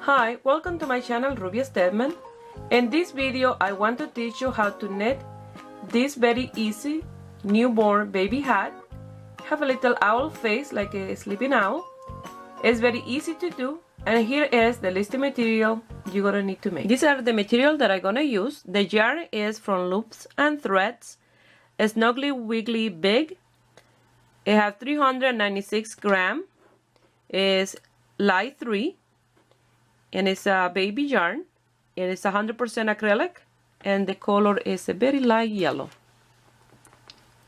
Hi, welcome to my channel Ruby Stedman. In this video I want to teach you how to knit this very easy newborn baby hat. Have a little owl face like a sleeping owl. It's very easy to do, and here is the list of material you're gonna need to make. These are the material that I'm gonna use. The yarn is from Loops and Threads. It's Snuggly Wiggly Big. It has 396 grams. It's light 3. And it's a baby yarn. It is 100% acrylic, and the color is a very light yellow,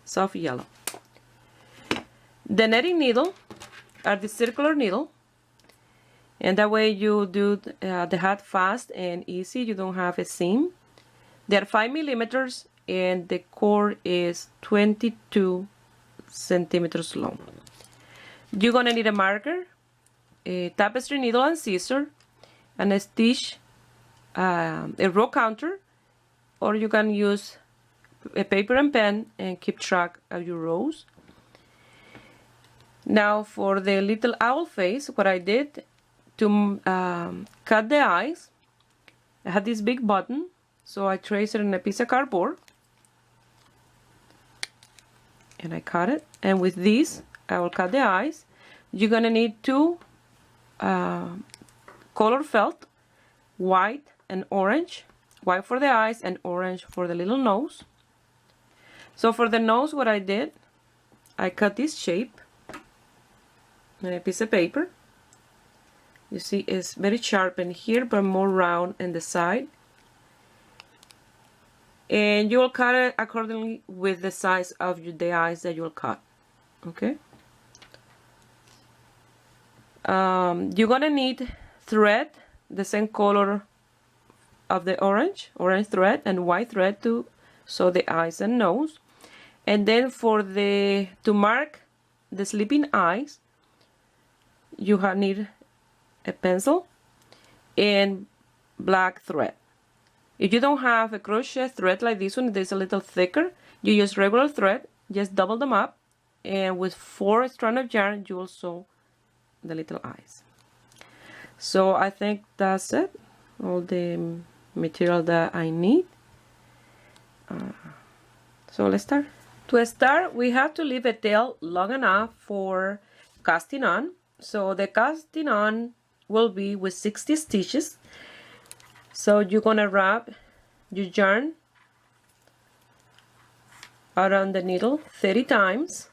soft yellow. The netting needle are the circular needle, and that way you do the hat fast and easy. You don't have a seam. They're 5 millimeters, and the cord is 22 centimeters long. You're gonna need a marker, a tapestry needle and scissors, and a stitch, a row counter, or you can use a paper and pen and keep track of your rows. Now for the little owl face, what I did to cut the eyes, I had this big button, so I traced it on a piece of cardboard and I cut it, and with this I will cut the eyes. You're gonna need two color felt, white and orange, white for the eyes and orange for the little nose. So for the nose, what I did, I cut this shape on a piece of paper. You see it's very sharp in here but more round in the side, and you will cut it accordingly with the size of the eyes that you'll cut. Okay, you're gonna need thread the same color of the orange thread, and white thread to sew the eyes and nose. And then for to mark the sleeping eyes, you need a pencil and black thread. If you don't have a crochet thread like this one, that's a little thicker, you use regular thread, just double them up, and with 4 strands of yarn you will sew the little eyes. So I think that's it, all the material that I need. So let's start. To start, we have to leave a tail long enough for casting on. So the casting on will be with 60 stitches. So you're gonna wrap your yarn around the needle 30 times.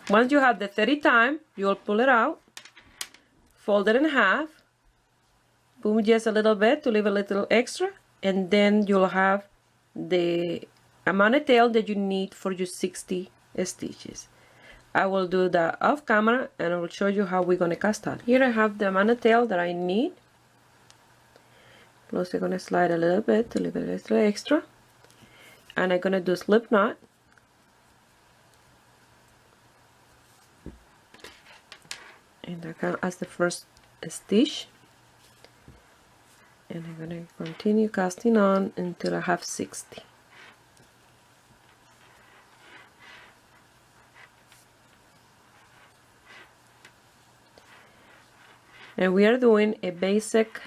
Once you have the 30 times, you will pull it out, fold it in half, boom just a little bit to leave a little extra, and then you'll have the amount of tail that you need for your 60 stitches. I will do that off camera and I will show you how we're going to cast on. Here I have the amount of tail that I need. Plus I'm going to slide a little bit to leave a little extra, and I'm going to do slip knot. And that counts as the first stitch, and I'm going to continue casting on until I have 60. And we are doing a basic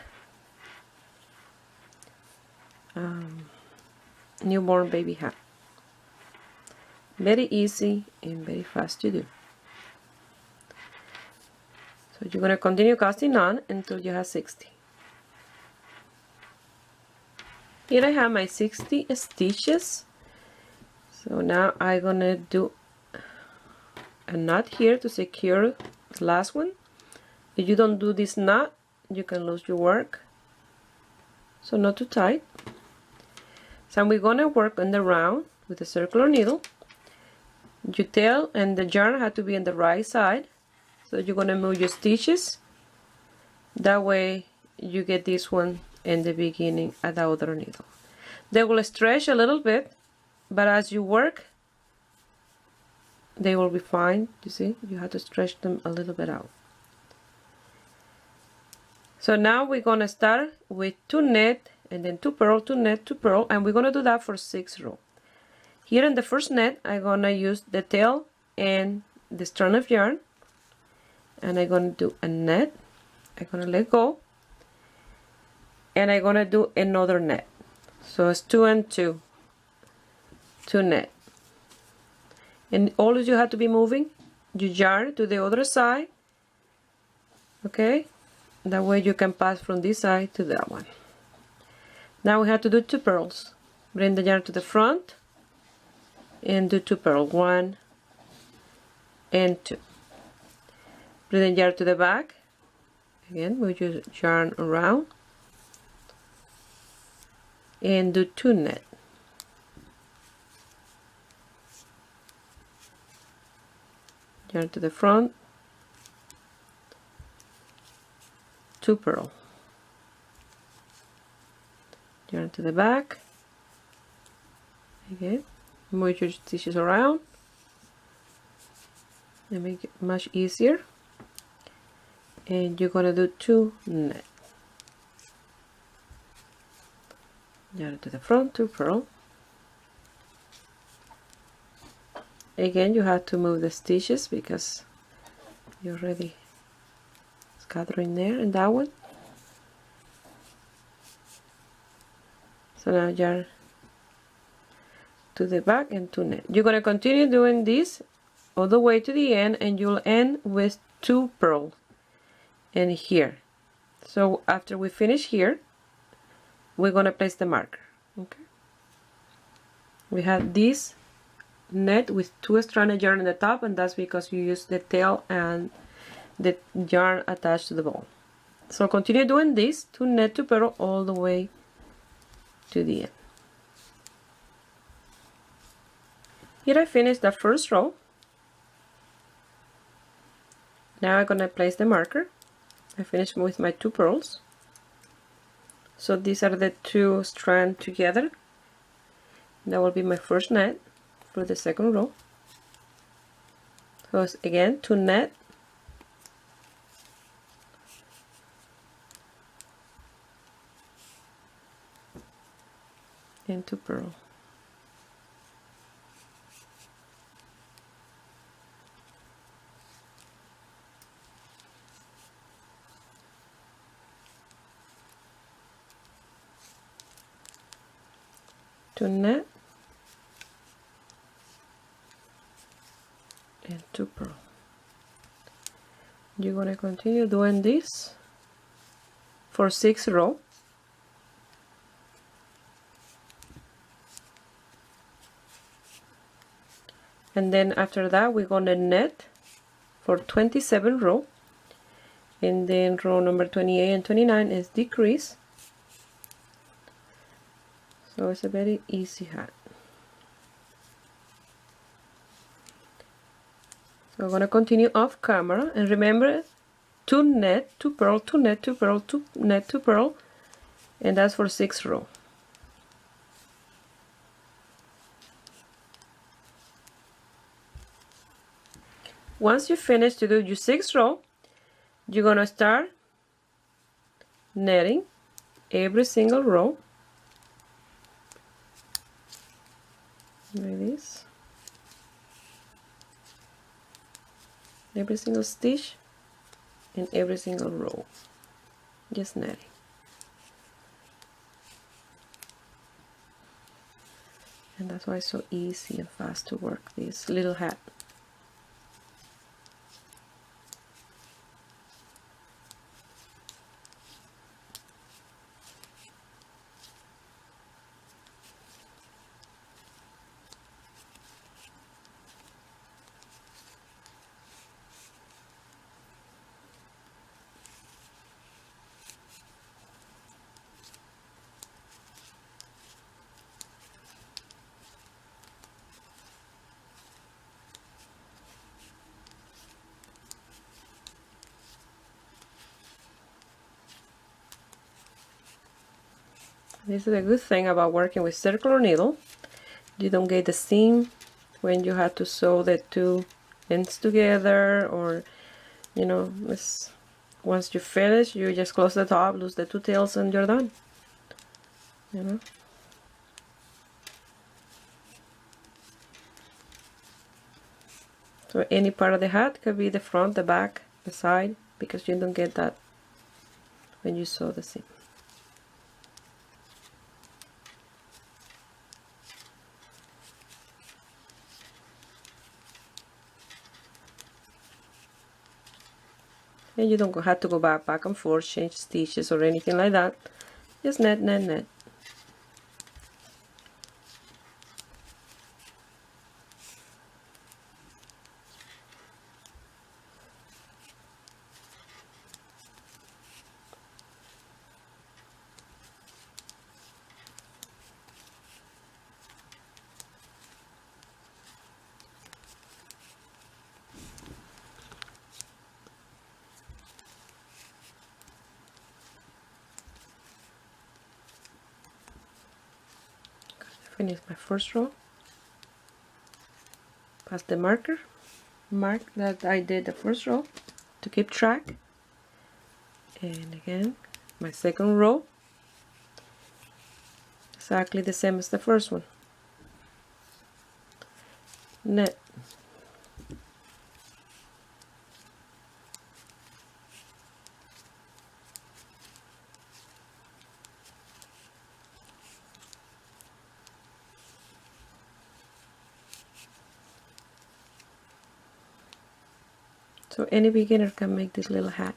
newborn baby hat. Very easy and very fast to do. So you're going to continue casting on until you have 60. Here I have my 60 stitches. So now I'm going to do a knot here to secure the last one. If you don't do this knot, you can lose your work. So not too tight. So we're going to work on the round with a circular needle. Your tail and the yarn have to be on the right side. So you're going to move your stitches. That way you get this one in the beginning at the other needle. They will stretch a little bit, but as you work, they will be fine. You see, you have to stretch them a little bit out. So now we're going to start with 2 net and then 2 purl, 2 net, 2 purl, and we're going to do that for 6 rows. Here in the first net, I'm going to use the tail and the strand of yarn, and I'm going to do a net I'm gonna let go, and I'm gonna do another net. So it's 2 and 2 net, and always you have to be moving your yarn to the other side, okay? That way you can pass from this side to that one. Now we have to do 2 purls. Bring the yarn to the front and do 2 purls, 1 and 2. Bring the yarn to the back. Again, move your yarn around and do 2 net. Yarn to the front, 2 purl. Yarn to the back. Again, move your stitches around and make it much easier. And you're gonna do 2 net. Yarn to the front, 2 purl. Again, you have to move the stitches because you're already scattering there in that one. So now yarn to the back and 2 net. You're going to continue doing this all the way to the end, and you'll end with 2 purls and here. So after we finish here, we're going to place the marker. Okay. We have this net with 2 strands of yarn on the top, and that's because you use the tail and the yarn attached to the ball. So continue doing this 2 net, 2 purl all the way to the end. Here I finished the first row. Now I'm gonna place the marker. I finished with my 2 purls. So these are the 2 strands together. That will be my first net for the second row. So it's again 2 net, and 2 purl. Two net and 2 purl. You're going to continue doing this for 6 rows. And then after that we're going to net for 27 rows, and then row number 28 and 29 is decrease. So it's a very easy hat. So I'm going to continue off camera, and remember 2 net, 2 purl, 2 net, 2 purl, 2 net, 2 purl, and that's for 6 rows. Once you finish to do your 6th row, you're going to start netting every single row like this. Every single stitch in every single row, just netting. And that's why it's so easy and fast to work this little hat. This is a good thing about working with circular needle. You don't get the seam when you have to sew the 2 ends together, or you know, once you finish, you just close the top, lose the 2 tails, and you're done. You know. So any part of the hat could be the front, the back, the side, because you don't get that when you sew the seam. And you don't have to go back and forth, change stitches or anything like that. Just net, net, net. Finish my first row. Pass the mark that I did the first row to keep track. And again, my second row, exactly the same as the first one. Net. So any beginner can make this little hat.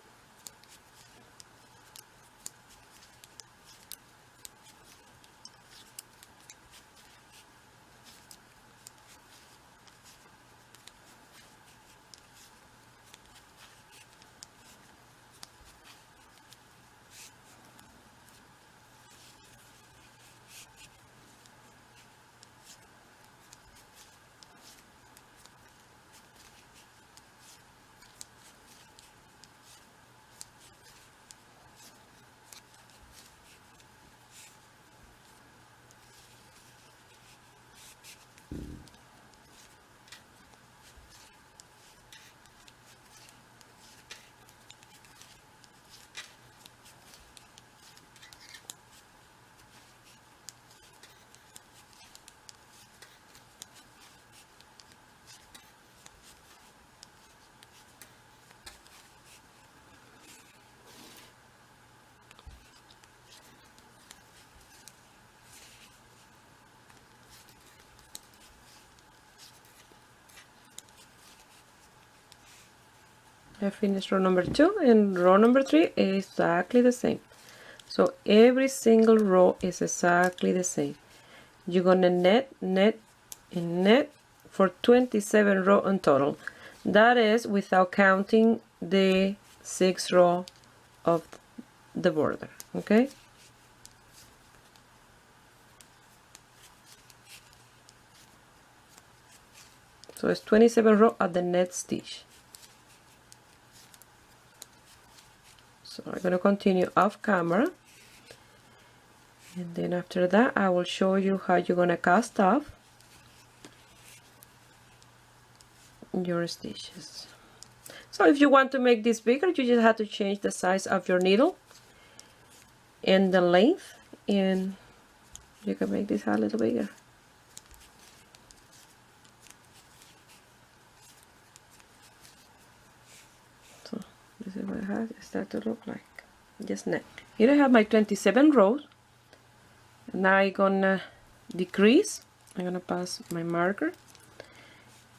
I finished row number 2, and row number 3 is exactly the same. So every single row is exactly the same. You're gonna net, net, and net for 27 rows in total. That is without counting the 6th row of the border, okay? So it's 27 rows at the net stitch. So I'm going to continue off camera, and then after that I will show you how you're going to cast off your stitches. So if you want to make this bigger, you just have to change the size of your needle and the length, and you can make this a little bigger. So this is what it has start to look like. Just net. Here I have my 27 rows. Now I'm gonna decrease. I'm gonna pass my marker,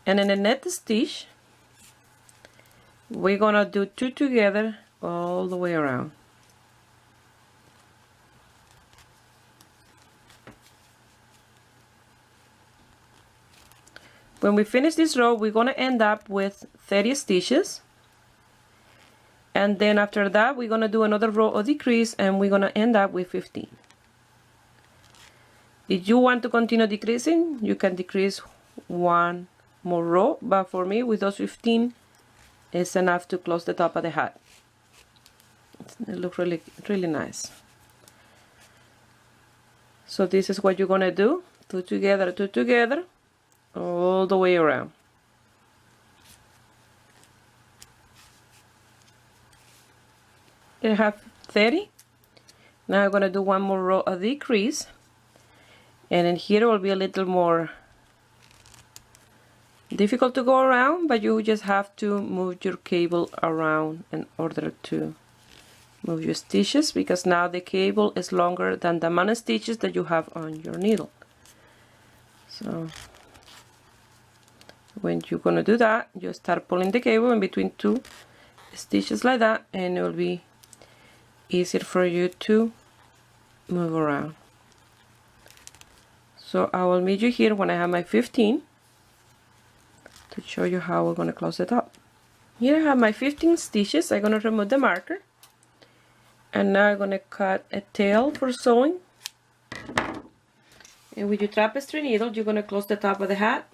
and in the net stitch we're gonna do 2 together all the way around. When we finish this row, we're gonna end up with 30 stitches, and then after that we're gonna do another row of decrease, and we're gonna end up with 15. If you want to continue decreasing, you can decrease one more row, but for me with those 15 it's enough to close the top of the hat. It looks really, really nice. So this is what you're gonna do: 2 together all the way around. I have 30. Now I'm gonna do one more row of decrease, and in here it will be a little more difficult to go around, but you just have to move your cable around in order to move your stitches, because now the cable is longer than the amount of stitches that you have on your needle. So when you're going to do that, you start pulling the cable in between two stitches like that, and it will be easier for you to move around. So I will meet you here when I have my 15 to show you how we're going to close it up. Here I have my 15 stitches. I'm going to remove the marker, and now I'm going to cut a tail for sewing. And with your tapestry needle, you're going to close the top of the hat.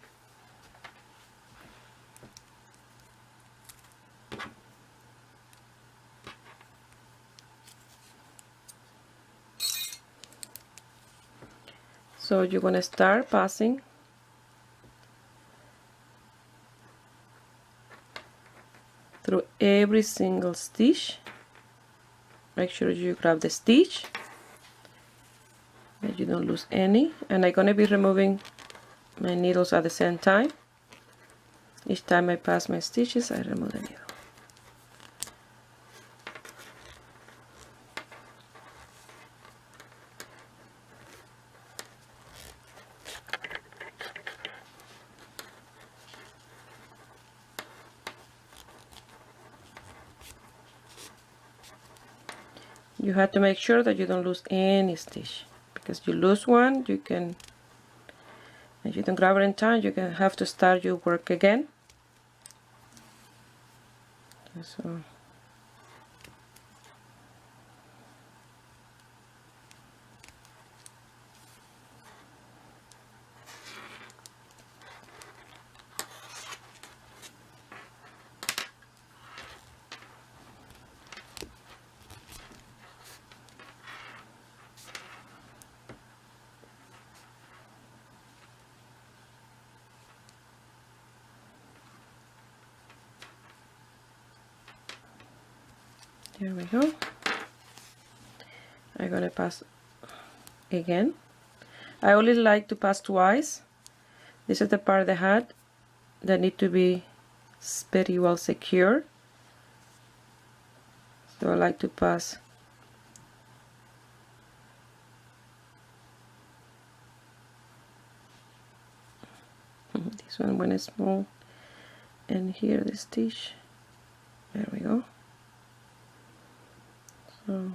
So you're going to start passing through every single stitch. Make sure you grab the stitch, that you don't lose any. And I'm going to be removing my needles at the same time. Each time I pass my stitches, I remove the needle. You have to make sure that you don't lose any stitch, because you lose one, you can, if you don't grab it in time, you can have to start your work again. So there we go. I'm gonna pass again. I only like to pass twice. This is the part of the hat that need to be very well secured. So I like to pass this one when it's small, and here the stitch. There we go. So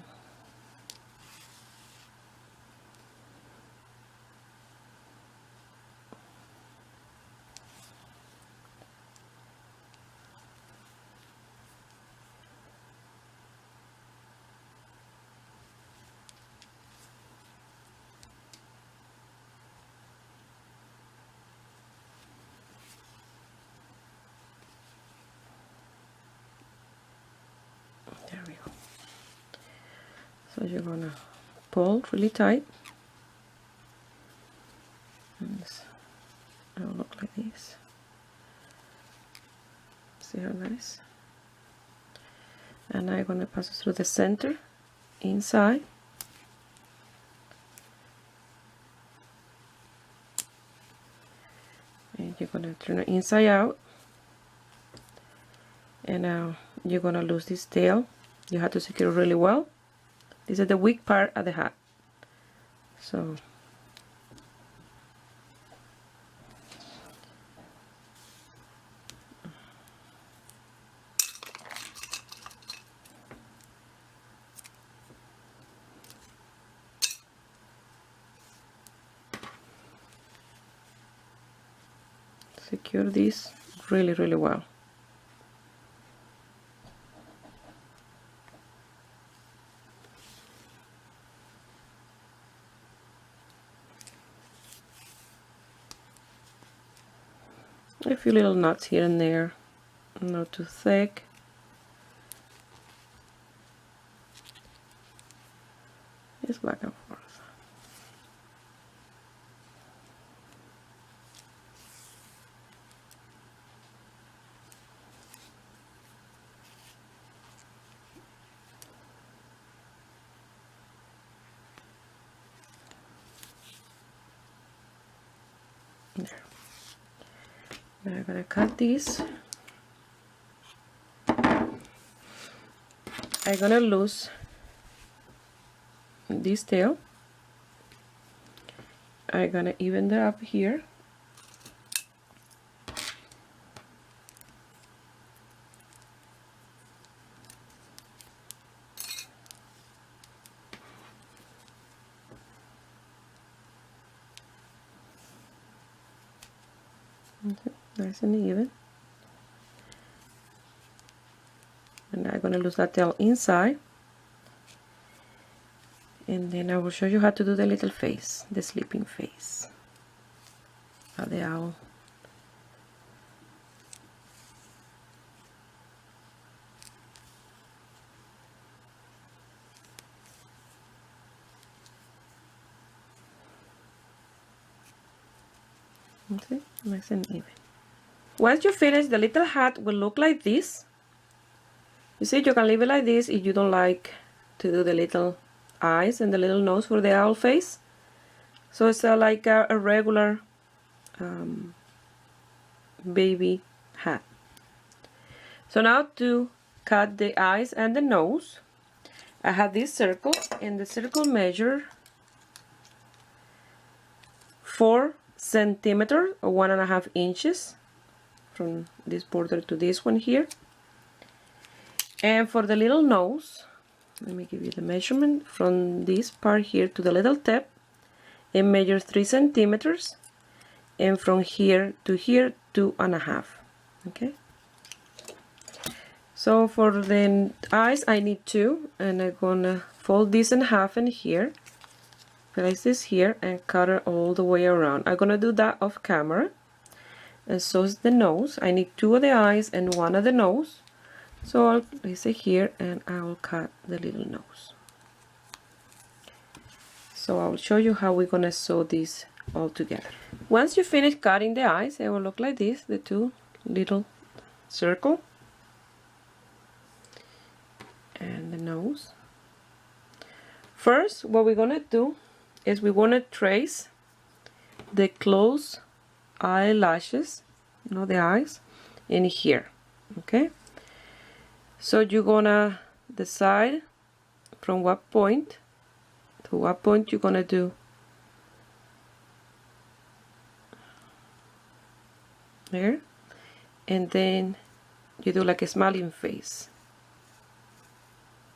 there we go. So you're gonna pull really tight, and it will look like this. See how nice? And I'm gonna pass it through the center, inside, and you're gonna turn it inside out. And now you're gonna lose this tail. You have to secure it really well. This is the weak part of the hat. So secure this really, really well. A few little knots here and there, not too thick. Just back and forth. There. Now I'm gonna cut these. I'm gonna lose this tail. I'm gonna even that up here. Okay, nice and even. And I'm gonna lose that tail inside. And then I will show you how to do the little face, the sleeping face of the owl. Okay, nice and even. Once you finish, the little hat will look like this. You see, you can leave it like this if you don't like to do the little eyes and the little nose for the owl face. So it's like a regular baby hat. So now to cut the eyes and the nose, I have this circle, and the circle measure 4 centimeters or 1.5 inches from this border to this one here. And for the little nose, let me give you the measurement from this part here to the little tip. It measures 3 centimeters, and from here to here 2.5. Okay. So for the eyes, I need 2, and I'm gonna fold this in half in here. Place this here and cut it all the way around. I'm gonna do that off camera. And so is the nose. I need 2 of the eyes and 1 of the nose. So I'll place it here and I will cut the little nose. So I'll show you how we're gonna sew this all together. Once you finish cutting the eyes, it will look like this, the 2 little circle and the nose. First, what we're gonna do is we want to trace the closed eyelashes, you know, the eyes, in here. Okay, so you're gonna decide from what point to what point you're gonna do there, and then you do like a smiling face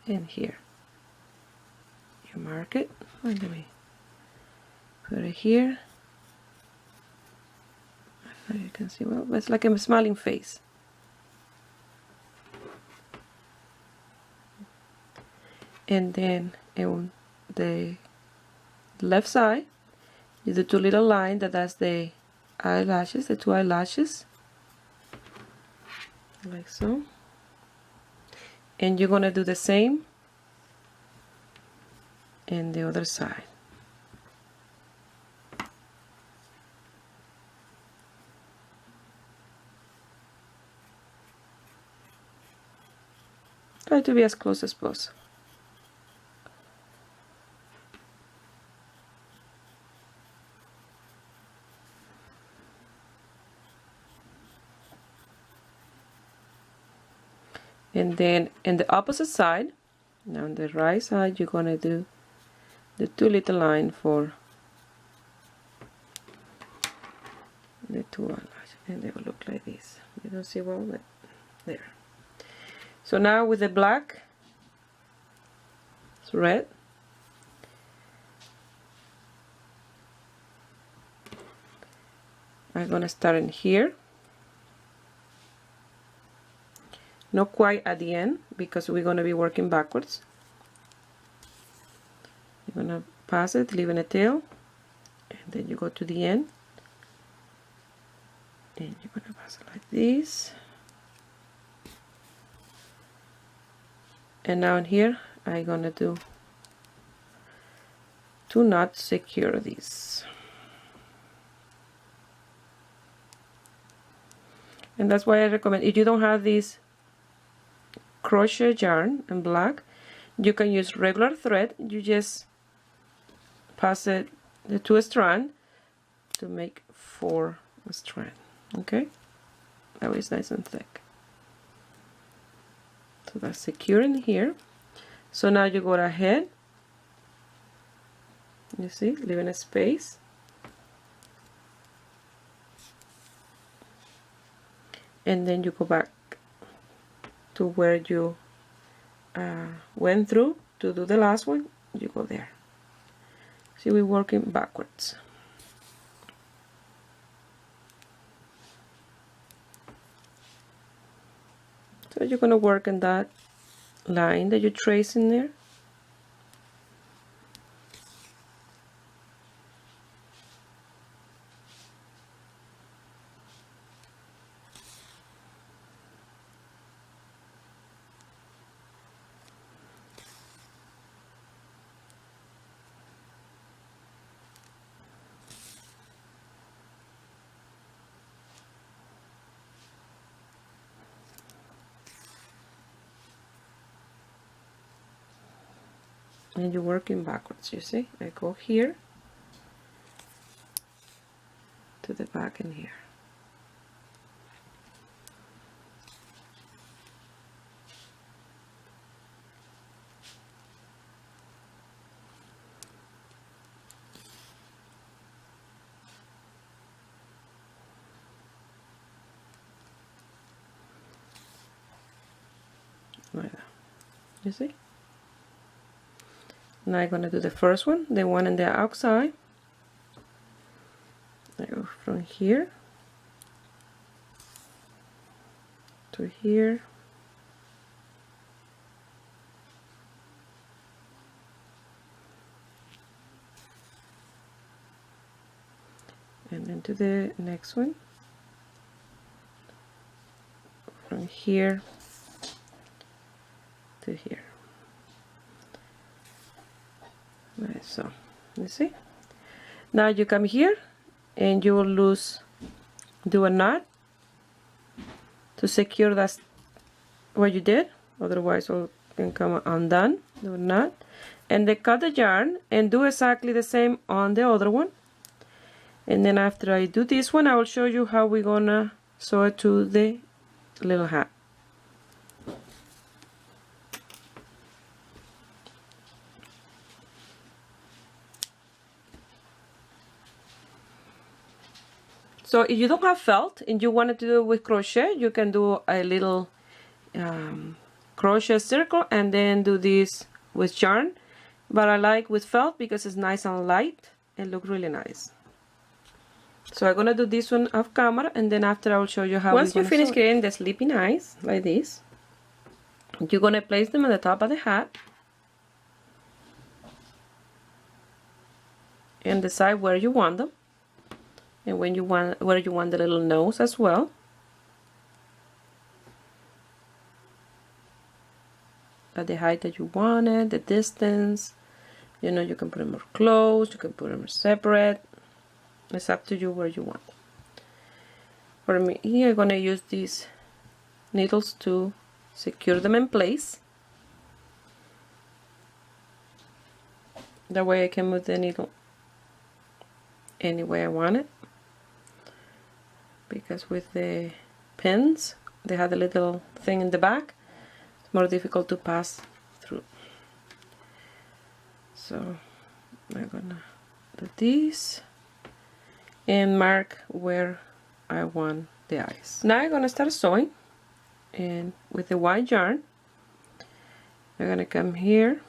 in here. You mark it. Let me put it here. You can see, well, it's like a smiling face. And then on the left side, you do 2 little lines that's the eyelashes, the 2 eyelashes, like so. And you're gonna do the same in the other side. Try to be as close as possible. And then in the opposite side, now on the right side, you're gonna do the 2 little lines for the 2 eyelashes, and they will look like this. You don't see well, but there. So now with the black thread, I'm gonna start in here. Not quite at the end, because we're gonna be working backwards. You're gonna pass it, leaving a tail, and then you go to the end, and you're gonna pass it like this. And now in here, I'm gonna do 2 knots, secure this. And that's why I recommend, if you don't have this crochet yarn in black, you can use regular thread. You just pass it the 2 strands to make 4 strands. Okay, that way it's nice and thick. So that's secure in here. So now you go ahead You see, leaving a space. And then you go back to where you went through to do the last one. You go there. See, we're working backwards. So you're going to work in that line that you trace in there. And you're working backwards, you see? I go here to the back and here. Like that. You see? Now I'm going to do the first one, the one on the outside. I go from here to here. And then to the next one. From here to here. Right, so you see, now you come here and you will do a knot to secure that's what you did, otherwise it can come undone. Do a knot and then cut the yarn and do exactly the same on the other one. And then after I do this one, I will show you how we're gonna sew it to the little hat. So if you don't have felt and you wanted to do it with crochet, you can do a little crochet circle and then do this with yarn. But I like with felt because it's nice and light and look really nice. So I'm gonna do this one off camera and then after I will show you how. Once you finish creating the sleeping eyes like this, you're gonna place them on the top of the hat and decide where you want them. And where you want the little nose as well. At the height that you want it, the distance. You know, you can put them more close, you can put them separate. It's up to you where you want them. For me, here I'm gonna use these needles to secure them in place. That way I can move the needle any way I want it. Because with the pins, they have a little thing in the back. It's more difficult to pass through. So I'm gonna do this and mark where I want the eyes. Now I'm gonna start sewing, and with the white yarn, I'm gonna come here.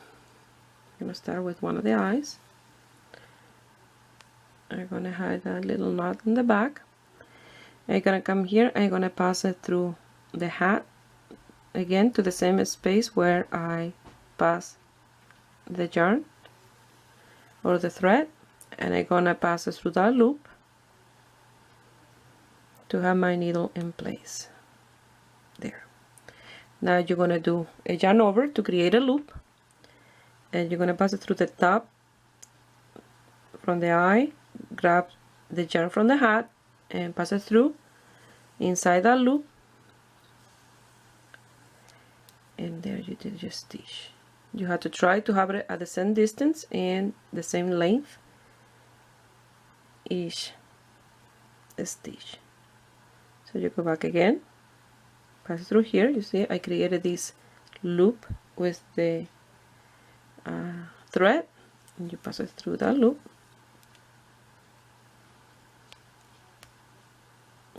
I'm gonna start with one of the eyes. I'm gonna hide a little knot in the back. I'm gonna come here, I'm gonna pass it through the hat again to the same space where I pass the yarn or the thread, and I'm gonna pass it through that loop to have my needle in place. There. Now you're gonna do a yarn over to create a loop, and you're gonna pass it through the top from the eye, grab the yarn from the hat and pass it through inside that loop, and there you did your stitch. You have to try to have it at the same distance and the same length each stitch. So you go back again, pass it through here. You see I created this loop with the thread, and you pass it through that loop,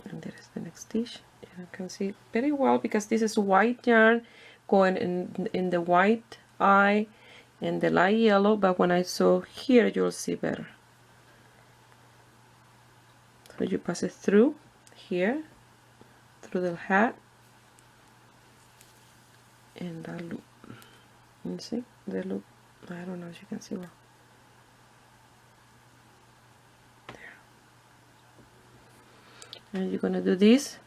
and there is the next stitch. You can see very well because this is white yarn going in the white eye and the light yellow, but when I sew here you'll see better. So you pass it through here, through the hat, and that loop. You see the loop? I don't know if you can see well. There. And you're gonna do this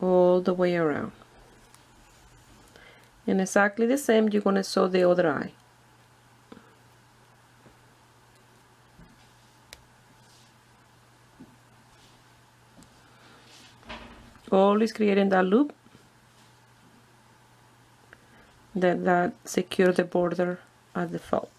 all the way around. And exactly the same, you're gonna sew the other eye. Always creating that loop that secure the border at the fold.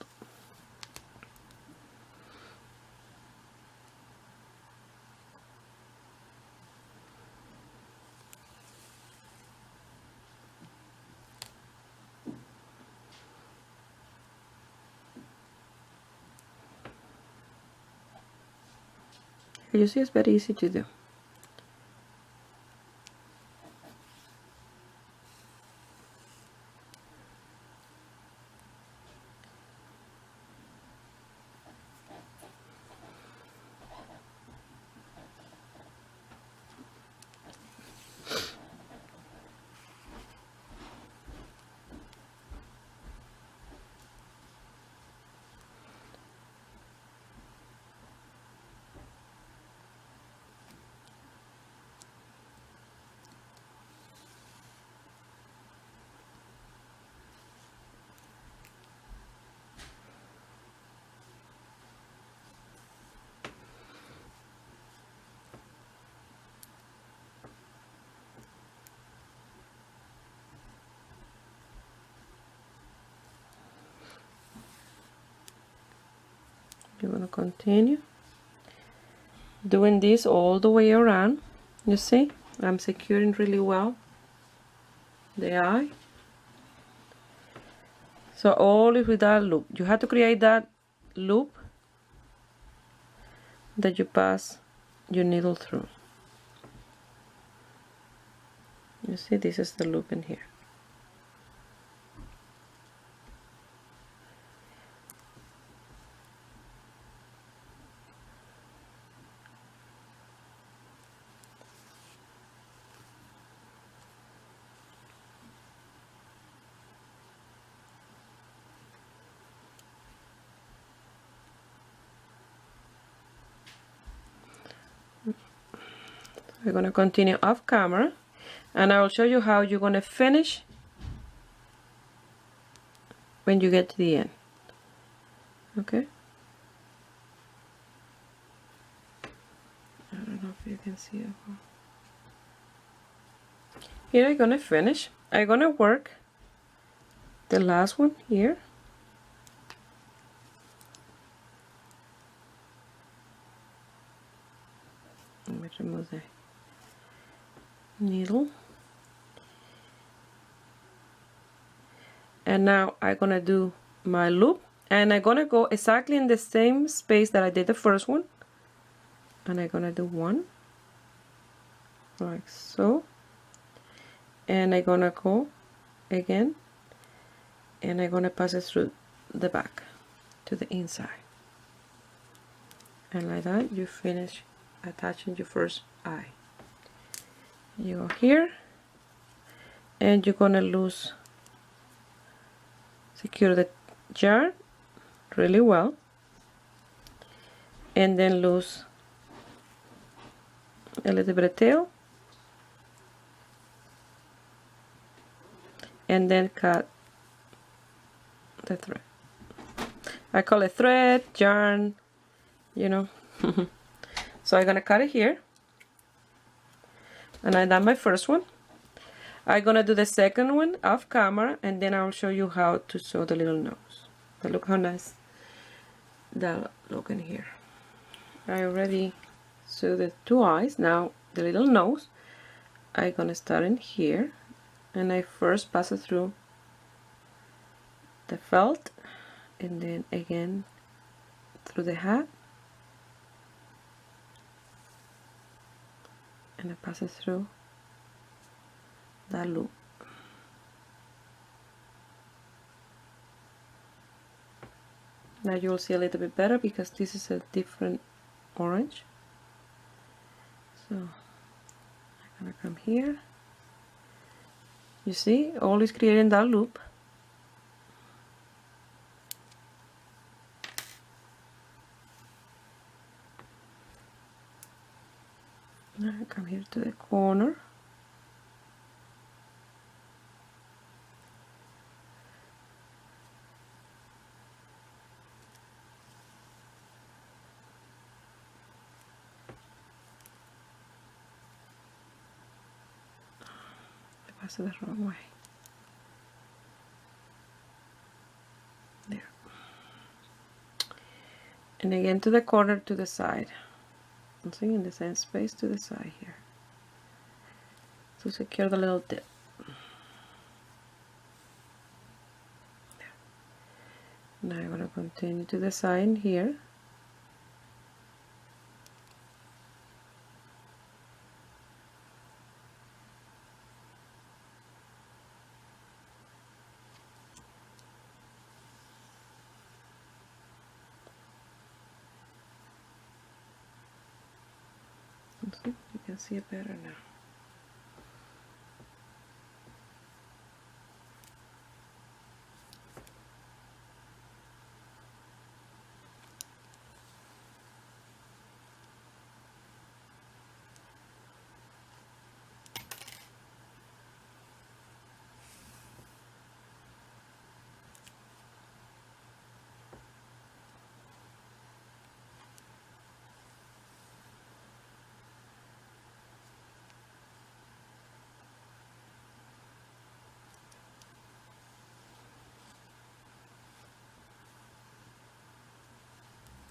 You see, it's very easy to do. You're going to continue doing this all the way around. You see, I'm securing really well the eye. So always with that loop, you have to create that loop that you pass your needle through. You see, this is the loop in here. We're going to continue off camera, and I will show you how you're going to finish when you get to the end. Okay? I don't know if you can see it. Here I'm going to finish. I'm going to work the last one here. Let me remove the needle, and now I'm gonna do my loop, and I'm gonna go exactly in the same space that I did the first one, and I'm gonna do one like so, and I'm gonna go again, and I'm gonna pass it through the back to the inside, and like that you finish attaching your first eye. You go here, and you're gonna secure the yarn really well, and then loose a little bit of tail, and then cut the thread. I call it thread, yarn, you know. So I'm gonna cut it here. And I done my first one. I'm gonna do the second one off camera, and then I'll show you how to sew the little nose. But look how nice that look in here. I already sewed the two eyes. Now the little nose, I'm gonna start in here, and I first pass it through the felt, and then again through the hat, and it passes through that loop. Now you will see a little bit better because this is a different orange. So I'm gonna come here. You see, all is creating that loop. Now I come here to the corner. I passed it the wrong way. There. And again to the corner, to the side. I'm seeing in the same space to the side here to secure the little tip. Now I'm going to continue to the side here. See, you can see it better now.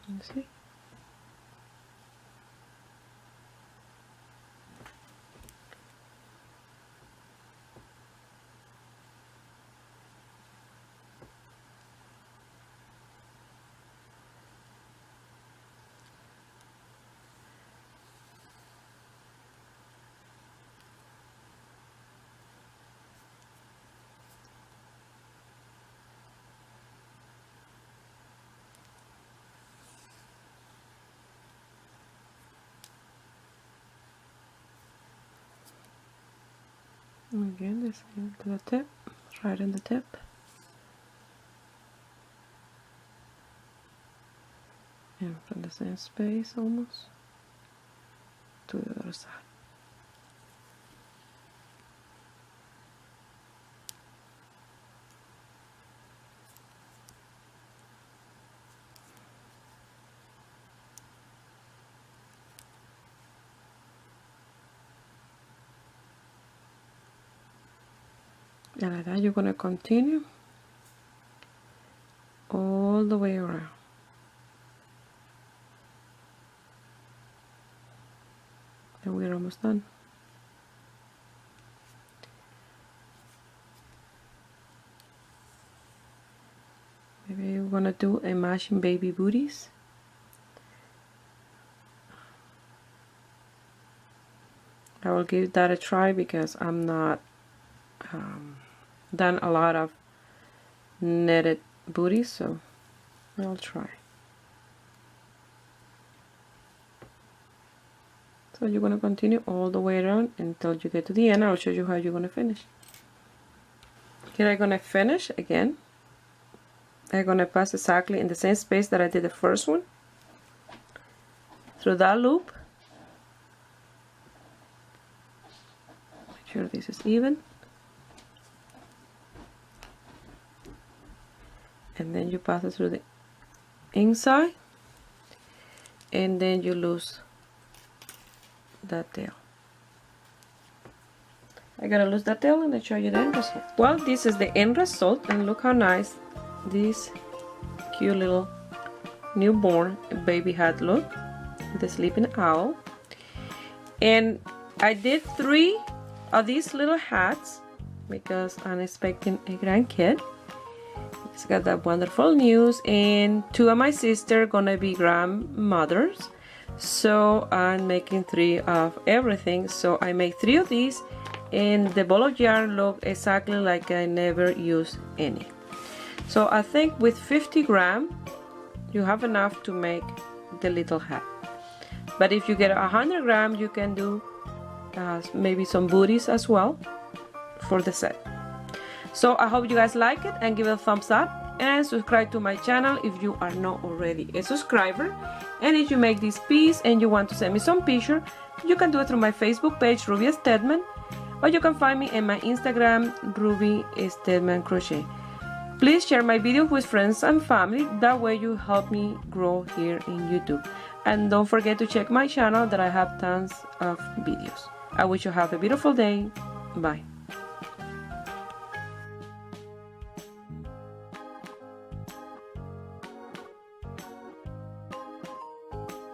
You see? Again, the same to the tip, right in the tip. And from the same space almost to the other side. And like that, you're going to continue all the way around. And we're almost done. Maybe you're going to do a matching baby booties. I will give that a try because I'm not done a lot of knitted booties, so I'll try. So you're going to continue all the way around until you get to the end. I'll show you how you're going to finish. Here I'm going to finish again. I'm going to pass exactly in the same space that I did the first one through that loop. Make sure this is even. And then you pass it through the inside, and then you lose that tail. I gotta lose that tail and I show you the end result. Well, this is the end result, and look how nice this cute little newborn baby hat look, the sleeping owl. And I did 3 of these little hats because I'm expecting a grandkid. It's got that wonderful news, and 2 of my sisters gonna be grandmothers, so I'm making 3 of everything. So I make 3 of these, and the ball of yarn look exactly like I never used any. So I think with 50 grams you have enough to make the little hat, but if you get 100 grams you can do maybe some booties as well for the set. So I hope you guys like it, and give it a thumbs up and subscribe to my channel if you are not already a subscriber. And if you make this piece and you want to send me some picture, you can do it through my Facebook page, Ruby Stedman, or you can find me in my Instagram, Ruby Stedman Crochet. Please share my videos with friends and family, that way you help me grow here in YouTube. And don't forget to check my channel that I have tons of videos. I wish you have a beautiful day. Bye.